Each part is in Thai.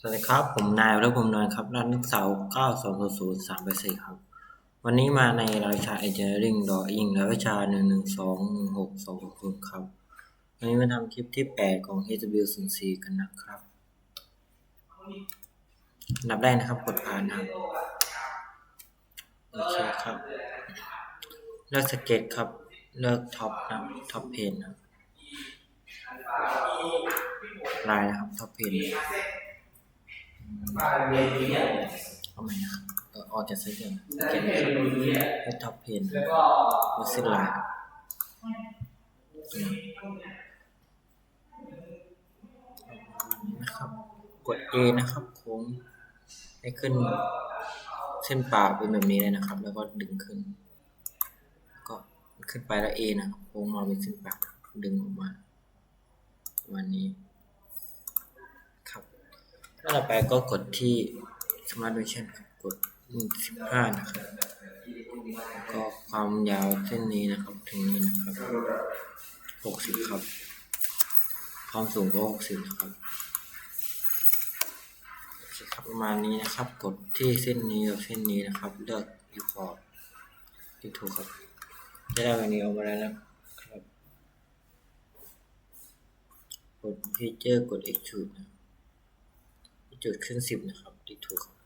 สวัสดีครับผมนายและผมนายครับนักศึกษา9200384ครับวันนี้มาในรายวิชา Engineering Drawing และวิชา1121620ครับวันนี้มาทำคลิปที่8ของ HW04 กันนะครับอันดับแรกนะครับกดผ่านนะครับโอเคครับเลือกสเก็ตครับเลือกท็อปนะท็อปเพนนะลายนะครับท็อปเพนเอาใหม่นะครับออกจากสเก็ตนะครับเลือกท็อปเพนเลือกเส้นลายนะครับกด A นะครับโค้งให้ขึ้นเส้นปากเป็นแบบนี้เลยนะครับแล้วก็ดึงขึ้นก็ขึ้นไปแล้ว A นะครับโค้งมาเป็นเส้นปากดึงออกมาวันนี้ครับถ้าเราไปก็กดที่ Smart Version กด15นะครับก็ความยาวเส้นนี้นะครับถึงนี้นะครับ60ครับความสูงก็60นะครับโอเคครับประมาณนี้นะครับกดที่เส้นนี้กับเส้นนี้นะครับเลือก Import ที่ถูกครับจะได้แบบนี้ออกมาแล้วนะครับกด Feature กด Extrude นะจุดขึ้น10นะครับที่ถูกครับ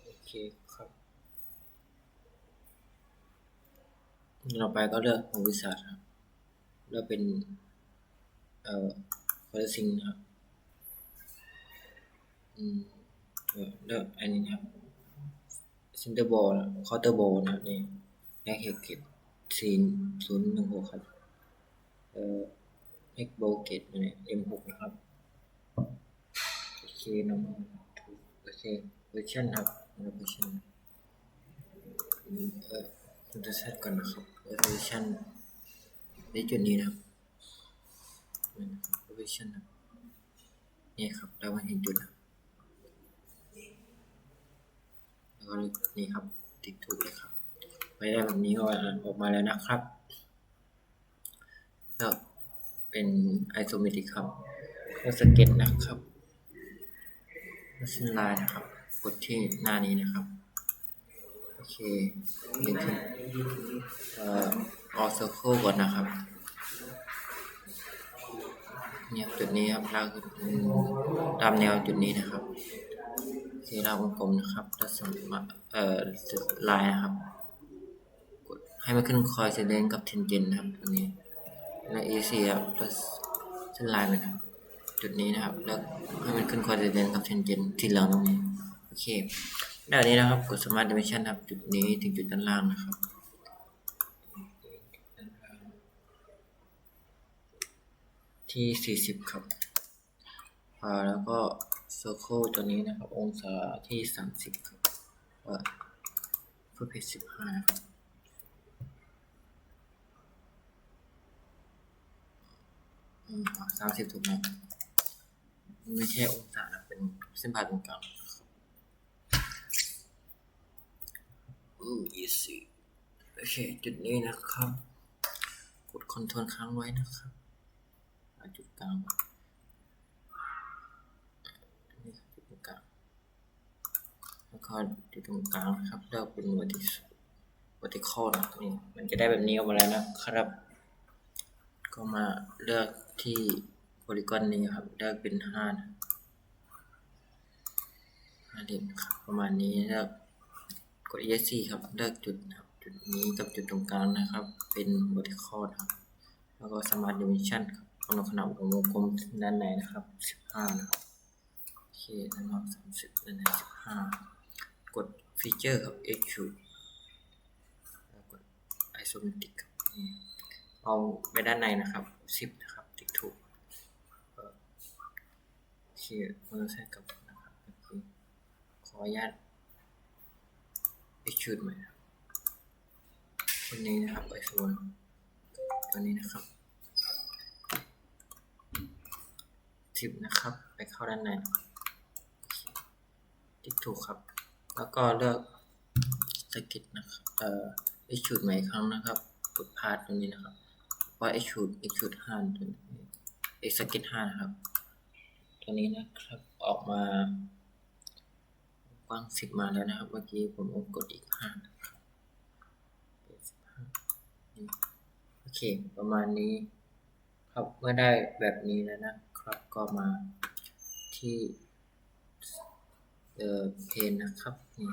โอเคครับต่อไปก็เลือกของวิสาครับเลือกเป็นProcessing นะครับเลือกอันนี้นะครับ Center Ball Quarter Ball นะครับนี่แยกเหตุเกต4016ครับX Ball Gate เนี่ย M6 นะครับโอเคน้องโอเค Version ครับ Version ผมจะเซตก่อนนะครับ Version ในจุดนี้นะครับ Version นะนี่ครับเรามาเห็นจุดนะแล้วก็นี่ครับติ๊กถูกเลยครับไปได้แบบนี้ก็ออกมาแล้วนะครับแล้วเป็น Isometric ครับก็สเก็ตนะครับเส้นลายนะครับกดที่หน้านี้นะครับโอเคดึงขึ้นAll Circle ก่อนนะครับเนี่ยจุดนี้ครับลากตามแนวจุดนี้นะครับโอเคลากวงกลมนะครับแล้วสมลายนะครับกดให้มันขึ้นคอยเซเลนกับเทนเจนนะครับตรงนี้และ AC ครับแล้วเส้นลายมันครับจุดนี้นะครับแล้วให้มันขึ้นคอยเซเลนกับเทนเจนที่เหลืองตรงนี้โอเคแล้วนี้นะครับกด Smart Dimension ครับจุดนี้ถึงจุดด้านล่างนะครับที่40ครับแล้วก็ Circle ตัวนี้นะครับองศาที่30ครับฟุตเพจ15นะครับ30ถูกไหมไม่ใช่องศานะเป็นเส้นผ่าตรงกลางeasy โอเคจุดนี้นะครับกด Ctrl ค้างไว้นะครับจุดกลางนี่จุดตรงกลางแล้วก็จุดตรงกลางนะครับเลือกเป็น vertical นะนี่มันจะได้แบบนี้ออกมาแล้วนะครับก็มาเลือกที่โพลีกอนนี้ครับเลือกเป็น5นะ5เหลี่ยมครับประมาณนี้แล้วกด ESC ครับเลือกจุดนะครับจุดนี้กับจุดตรงกลางนะครับเป็น vertical นะครับแล้วก็ Smart Dimension ครับกำหนดขนาดของวงกลมด้านในนะครับ15นะครับโอเคด้านนอก30ด้านใน15กด Feature ครับ Extrude แล้วกด Isometric ครับเอาไปด้านในนะครับ10นะครับติ๊กถูกโอเคเมื่อใช้กับนะครับโอเคขออนุญาต Extrude ใหม่ตัวนี้นะครับไอโฟนตัวนี้นะครับ10นะครับไปเข้าด้านในติ๊กถูกครับแล้วก็เลือกสเก็ตนะครับExtrudeใหม่อีกครั้งนะครับกดพาสตรงนี้นะครับว่า Extrude 5ตัวนี้สเก็ต5นะครับตัวนี้นะครับ ออกมากว้าง10มาแล้วนะครับเมื่อกี้ผมกดอีก5นะครับเป็น15โอเคประมาณนี้ครับเมื่อได้แบบนี้แล้วนะครับก็มาที่เพนนะครับนี่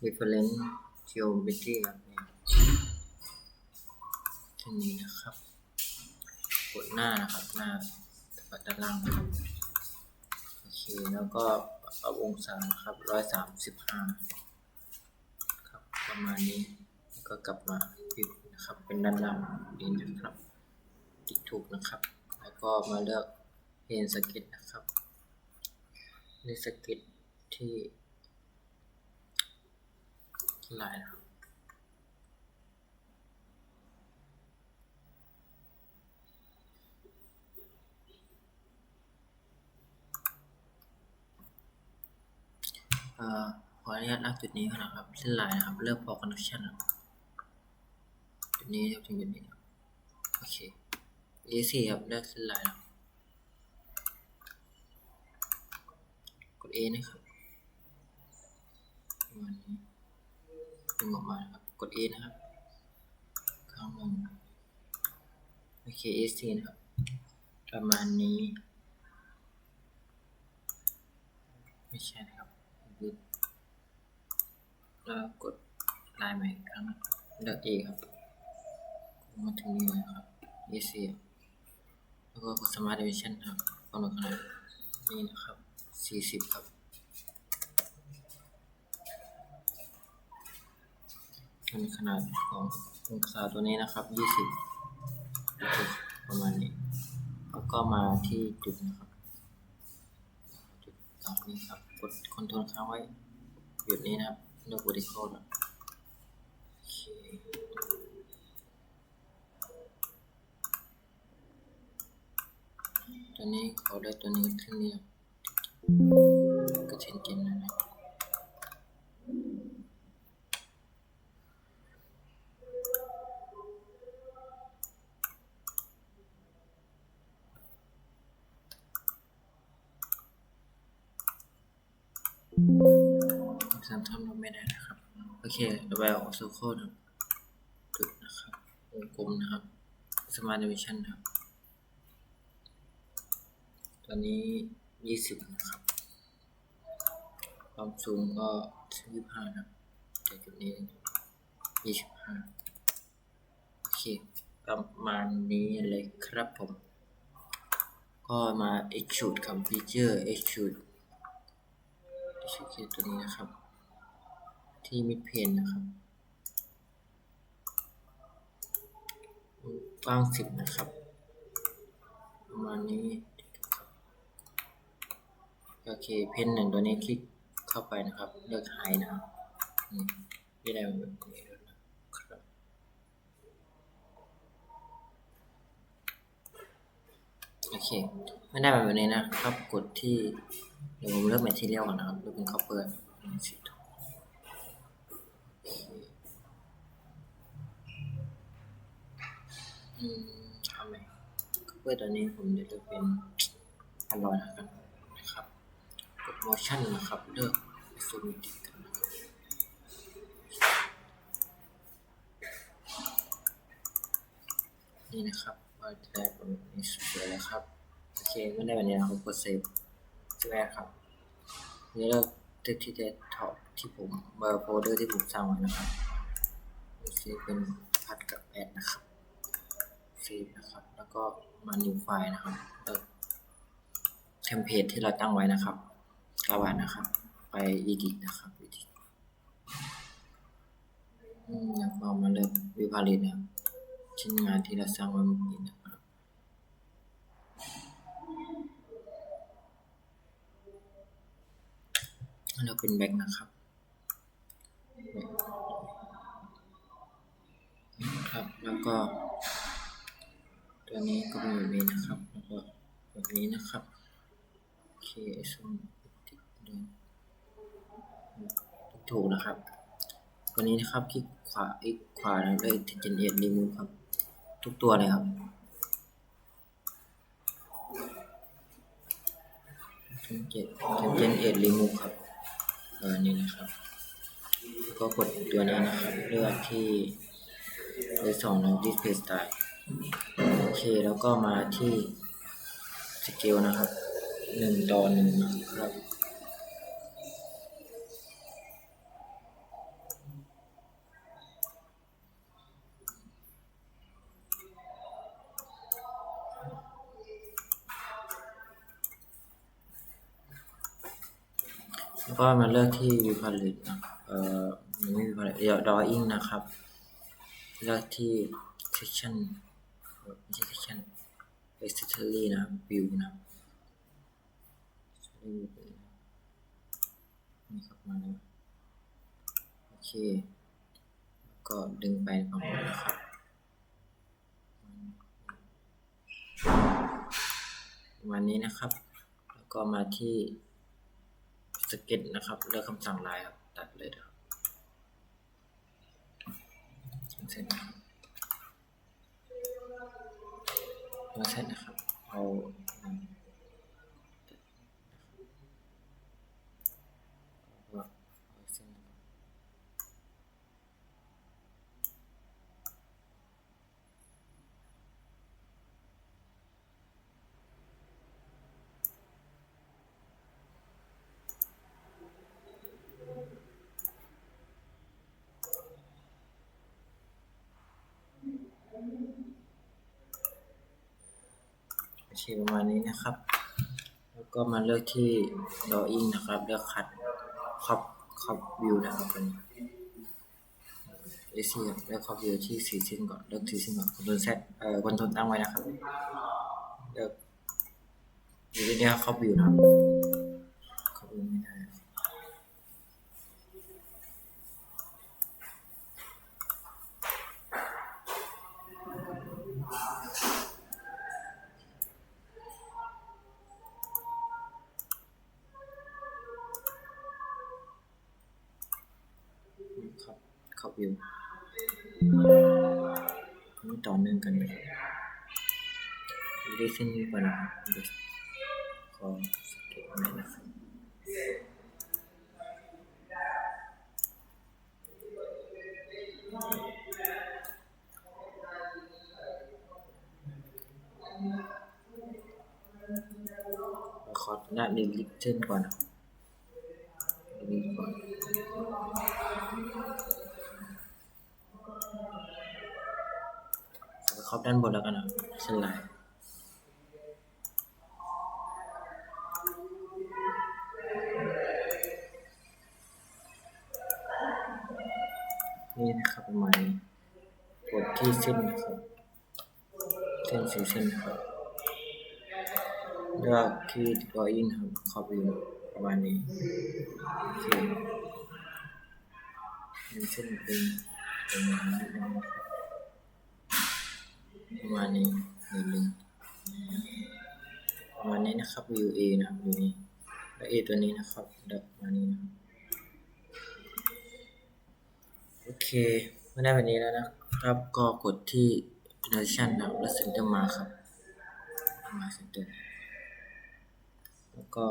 reference geometry ครับนี่ที่นี้นะครับกดหน้านะครับหน้าด้านล่างนะครับโอเคแล้วก็เอาองศานะครับ135ครับประมาณนี้แล้วก็กลับมาปิดนะครับเป็นด้านล่างนี้นะครับติดถูกนะครับแล้วก็มาเลือกเพนสเก็ตนะครับเลือกสเก็ตที่ลายนะครับขออนุญาตลากจุดนี้ก่อนนะครับเส้นลายนะครับเลือกพอคอนเนคชั่นจุดนี้ถึงจุดนี้โอเค A4 ครับเลือกเส้นลายกด A นะครับประมาณนี้ดึงออกมาครับกด A นะครับข้างบนโอเค A4 นะครับประมาณนี้ไม่ใช่นะครับแล้วกดลายใหม่อีกครั้งเลือก A ครับมาถึงนี้เลยครับ A4 แล้วก็กด Smart Dimension ครับกำหนดขนาดนี่นะครับ40ครับเป็นขนาดขององศาตัวนี้นะครับ20ประมาณนี้แล้วก็มาที่จุดนะครับจุดตรงนี้ครับกดคอนโทรลค้างไว้จุดนี้นะครับเลือก vertical นะโอเคตัวนี้ขอได้ตัวนี้ขึ้นนี้ก็เช่นกันนะสันทำไม่ได้นะครับโอเคต่อไปเอาโซโค้ดจุดนะครับวงกลมนะครับ Smart Dimension ครับตัวนี้20นะครับความสูงก็25นะครับจากจุดนี้25โอเคประมาณนี้เลยครับผมก็มา extrude ครับ feature extrude ตัวนี้นะครับที่ mid plane นะครับกว้าง10นะครับประมาณนี้โอเคเพนหนึ่งตัวนี้คลิกเข้าไปนะครับเลือกไฮนะครับนี่ได้แบบนี้แล้วนะครับโอเคไม่ได้แบบนี้นะครับกดที่เดี๋ยวผมเลือกแมททีเรียลก่อนนะครับเลือกเป็นคัพเปอร์สีทองทำไมคัพเปอร์ตัวนี้ผมจะเลือกเป็นอร่อยนะครับกด motion นะครับเลือก isometric กันนะครับนี่นะครับว่าจะได้เป็นนี้สวยแล้วครับโอเคไม่ได้แบบนี้นะครับกด save ใช่ไหมครับนี่เราเลือกที่จะถอดที่ผมโฟลเดอร์ที่ผมสร้างไว้นะครับโอเคเป็นพัดกับแอดนะครับเซฟนะครับแล้วก็มา new file นะครับเลือกเทมเพลตที่เราตั้งไว้นะครับกระบาดนะครับไป edit นะครับ edit แล้วก็มาเลือก view palette นะครับชิ้นงานที่เราสร้างไว้เมื่อกี้นะครับแล้วเป็นแบ็กนะครับครับแล้วก็ตัวนี้ก็เป็นแบบนี้นะครับแล้วก็แบบนี้นะครับโอเคส่วนติดเดินถูกนะครับวันนี้นะครับคลิกขวาแล้วเลยที่ generate remove ครับทุกตัวเลยครับ generate remove ครับนี่นะครับแล้วก็กดตัวนี้นะครับเลือกที่เบอร์2แล้ว display style โอเคแล้วก็มาที่สเกลนะครับ1:1นะครับแล้วก็มาเลือกที่ view palette นะไม่ view palette เดี๋ยว drawing นะครับเลือกที่ section ไม่ใช่ section accessory นะครับ view นะครับนี่ครับมาแล้วโอเคก็ดึงไปฝั่งนู้นนะครับวันนี้นะครับแล้วก็มาที่สเก็ตนะครับเลือกคำสั่งลายครับตัดเลยครับเสร็จนะครับแล้วเสร็จนะครับเอาเส้นประมาณนี้นะครับแล้วก็มาเลือกที่ drawing นะครับเลือกคัดครอบวิวนะครับเป็นAC ครับเลือกครอบวิวที่4เส้นก่อนเลือก4เส้นก่อนCtrl Z Ctrlตั้งไว้นะครับเลือกอยู่ที่นี่ครอบวิวนะครับครอบวิวไม่ได้ครับครอบวิวนี่ต่อเนื่องกันเลยดูที่เส้นนี้ก่อนนะครับขอสเก็ตหน่อยนะครับขอหน้าดีลิทเส้นก่อนนะดีลิทก่อนครอบด้านบนแล้วกันนะเส้นลายนี่นะครับประมาณนี้กดที่เส้นนะครับเส้น4เส้นนะครับเลือกที่ drawing ครับครอบวิวประมาณนี้โอเคมีเส้นเป็นประมาณนี้นะครับประมาณนี้ประมาณนี้นะครับ view A นะครับอยู่นี่แล้ว A ตัวนี้นะครับดับมานี้นะครับโอเคเมื่อได้แบบนี้แล้วนะครับก็กดที่ transition นะครับแล้ว center มาครับมา center แล้วก็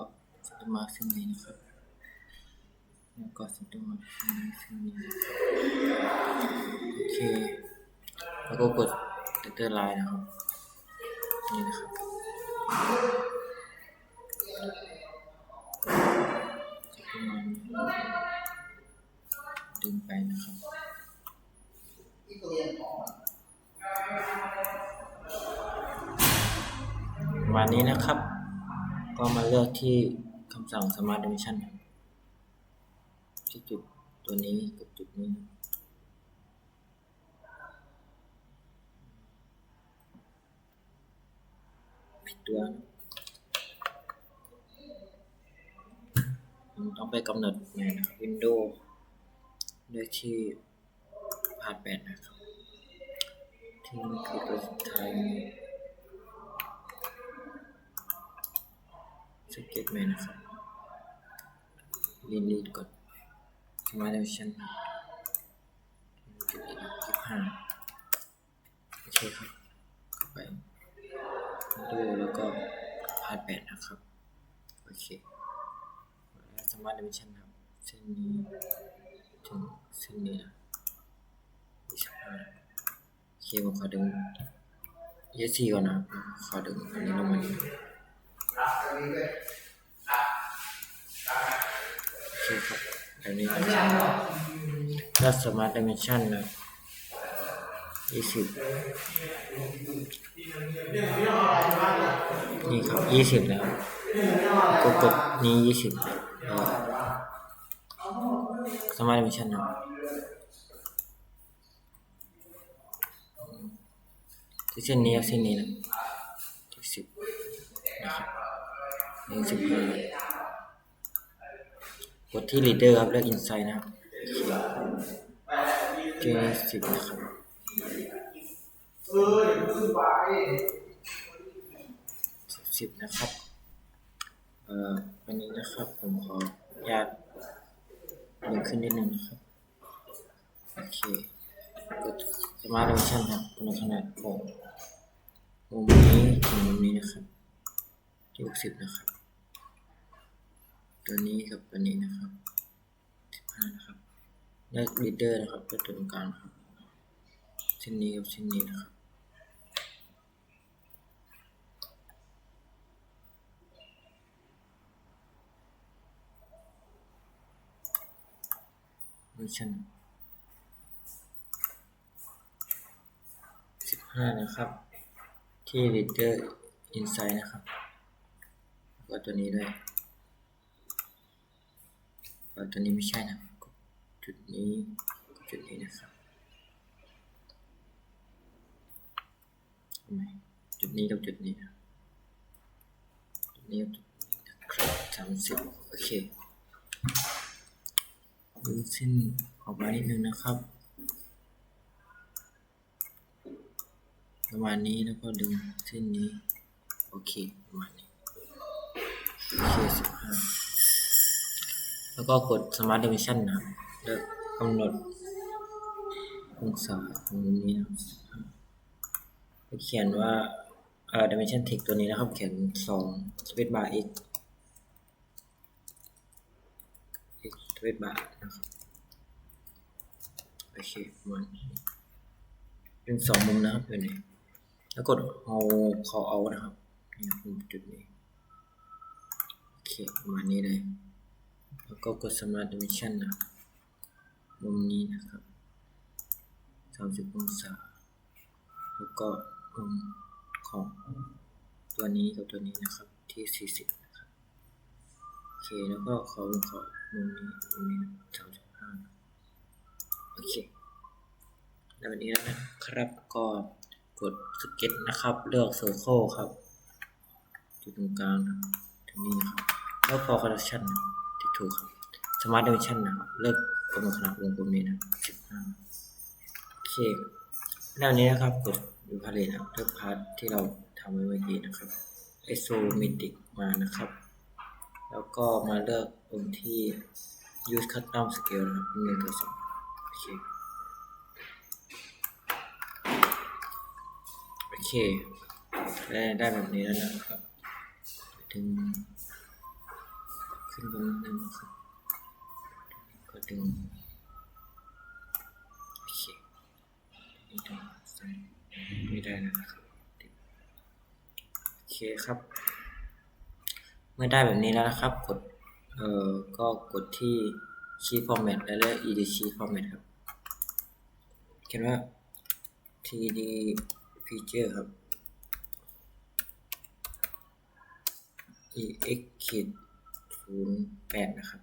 center มาซึ่งนี้นะครับแล้วก็ center มาซึ่งนี้โอเคแล้วก็กด center line นะครับนี่นะครับประมาณนี้ดึงไปนะครับประมาณนี้นะครับก็มาเลือกที่คำสั่ง Smart Dimension ที่จุดตัวนี้กับจุดนี้ผิดตัวต้องไปกำหนดใหม่นะครับ Windows ด้วยที่พาด8นะครับที่นี่คือตัวสุดท้ายสเก็ตใหม่นะครับลีดกด Smart Dimension 25โอเคครับไปดูแล้วก็พาด8นะครับโอ เคแล้วสมาร์ทดิเมนชันครับเส้นนี้ถึงเส้นนี้นะ25โอเคผมขอดึง ESC ก่อนนะขอดึงอันนี้ลงมาโอเคครับแบบนี้ถ้าสมาร์ทดิเมนชันนะ20นี่ครับ20แล้วกดนี้20สมาร์ทดิเมนชันนะที่เส้นนี้กับเส้นนี้นะที่10นะครับนี่15กดที่ leader ครับเลือก insight นะครับเจ10นะครับ10นะครับวันนี้นะครับผมขออนุญาตดึงขึ้นนิดนึงนะครับโอเคกด Smart Dimension ครับกำหนดขนาดของมุมนี้ถึงมุมนี้นะครับที่60นะครับตัวนี้กับตัวนี้นะครับ15นะครับเลือก leader นะครับเลือกตัวตรงกลางครับเส้นนี้กับเส้นนี้นะครับDimension 15นะครับที่ leader insight นะครับก็ตัวนี้ด้วยตัวนี้ไม่ใช่นะจุดนี้จุดนี้นะครับจุดนี้กับจุดนี้นะจุดนี้กับจุดนี้นะครับ30โอเคดึงเส้นออกมานิดนึงนะครับประมาณนี้แล้วก็ดึงเส้นนี้โอเคประมาณนี้โอเค15แล้วก็กด Smart Dimension นะครับเลือกกำหนดองศาตรงนี้นะครับเขียนว่าDimension Text ตัวนี้นะครับเขียน2 Space Bar X Space Bar นะครับโอเคมันเป็น2มุมนะครับอยู่ไหนแล้วกด Hold Call Out นะครับนี่จุดนี้โอเคประมาณนี้เลยแล้วก็กด Smart Dimension นะมุมนี้นะครับ30องศาแล้วก็มุมของตัวนี้กับตัวนี้นะครับที่40นะครับโอเคแล้วก็ขอมุมนี้35โอเคแล้ววันนี้นะครับก็กดสเก็ตนะครับเลือก Circle ครับจุดตรงกลางนะตรงนี้นะครับแล้วพอ Collection ที่ถูกครับ Smart Dimension นะครับเลือกกำหนดขนาดวงกลมนี้นะ15โอเคแล้วนี้นะครับกดดูพาเลทนะเลือกพาร์ทที่เราทำไว้เมื่อกี้นะครับ Isometric มานะครับแล้วก็มาเลือกตรงที่ Use Custom Scale นะครับ1:2โอเคได้แบบนี้แล้วนะครับดึงขึ้นบนนึงนะครับก็ดึงโอเคไม่ได้นะครับโอเคครับเมื่อได้แบบนี้แล้วนะครับกดก็กดที่ Sheet Format และเลือก Edit Sheet Format ครับเขียนว่า 3D Feature ครับ EX-08 นะครับ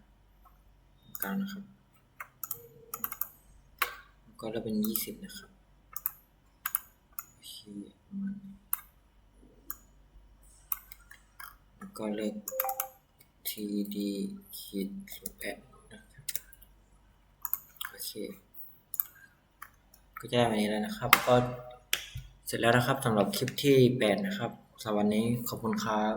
กลางนะครับก็เราเป็น20นะครับโอเคแล้วก็เลือก 3D-08 นะครับโอเคก็จะได้แบบนี้แล้วนะครับก็เสร็จแล้วนะครับสำหรับคลิปที่8นะครับสำหรับวันนี้ขอบคุณครับ